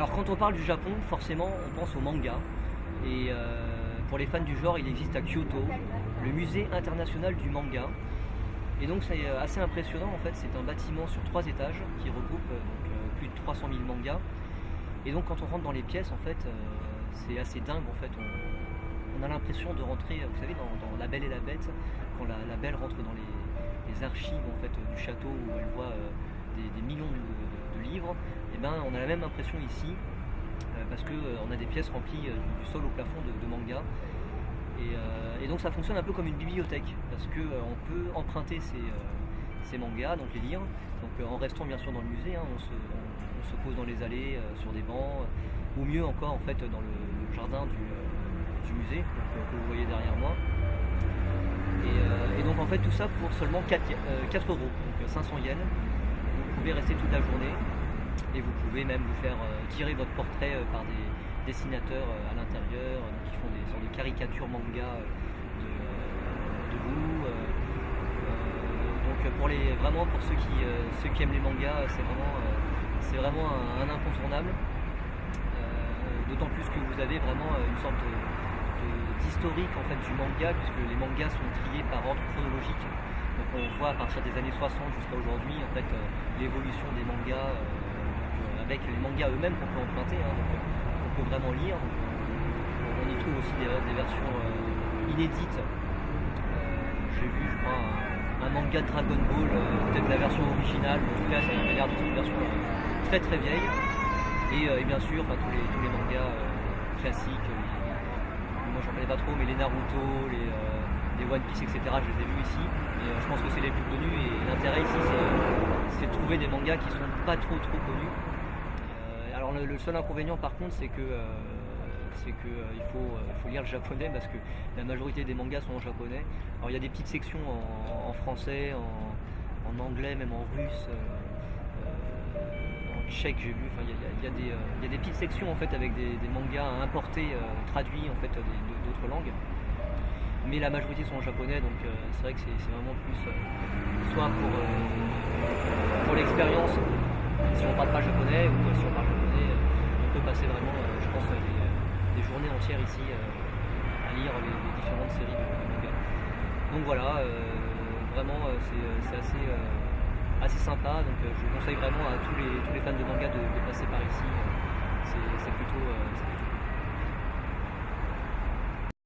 Alors quand on parle du Japon, forcément on pense au manga. Et pour les fans du genre, il existe à Kyoto le musée international du manga. Et donc c'est assez impressionnant en fait, c'est un bâtiment sur 3 étages qui regroupe plus de 300 000 mangas. Et donc quand on rentre dans les pièces en fait, c'est assez dingue en fait, on a l'impression de rentrer, vous savez, dans La Belle et la Bête, quand la Belle rentre dans les archives en fait, du château où elle voit des millions de livres, et ben on a la même impression ici, parce qu'on a des pièces remplies du sol au plafond de mangas. Et donc ça fonctionne un peu comme une bibliothèque, parce qu'on peut emprunter ces mangas, donc les lire, donc en restant bien sûr dans le musée, hein, on se pose dans les allées, sur des bancs, ou mieux encore en fait dans le jardin du musée, donc, que vous voyez derrière moi. Et donc en fait tout ça pour seulement 4 euros, donc 500 yens. Vous pouvez rester toute la journée, et vous pouvez même vous faire tirer votre portrait par des dessinateurs à l'intérieur, qui font des sortes de caricatures manga de vous. Donc vraiment pour ceux qui aiment les mangas, c'est vraiment un incontournable. D'autant plus que vous avez vraiment une sorte d'historique en fait du manga, puisque les mangas sont triés par ordre chronologique. Donc on voit à partir des années 60 jusqu'à aujourd'hui en fait l'évolution des mangas, avec les mangas eux-mêmes qu'on peut emprunter, hein, donc on peut vraiment lire. On y trouve aussi des versions inédites. J'ai vu, je crois, un manga de Dragon Ball, peut-être la version originale, mais en tout cas ça avait l'air d'être une version très très vieille. Et bien sûr, enfin, tous les mangas classiques, moi j'en connais pas trop, mais les Naruto, les One Piece, etc., je les ai vus ici. Et je pense que c'est les plus connus, et l'intérêt ici c'est de trouver des mangas qui sont pas trop connus. Alors le seul inconvénient par contre, c'est que il faut lire le japonais, parce que la majorité des mangas sont en japonais. Alors il y a des petites sections en français, en anglais, même en russe, en tchèque j'ai vu. Enfin, il y a des petites sections en fait avec des mangas importés, traduits en fait d'autres langues. Mais la majorité sont en japonais, donc c'est vrai que c'est vraiment plus soit pour l'expérience, si on parle pas japonais, ou si on parle japonais, on peut passer vraiment, je pense, des journées entières ici à lire les différentes séries de mangas. Donc voilà, vraiment c'est assez sympa, donc je conseille vraiment à tous les fans de manga de passer par ici. C'est plutôt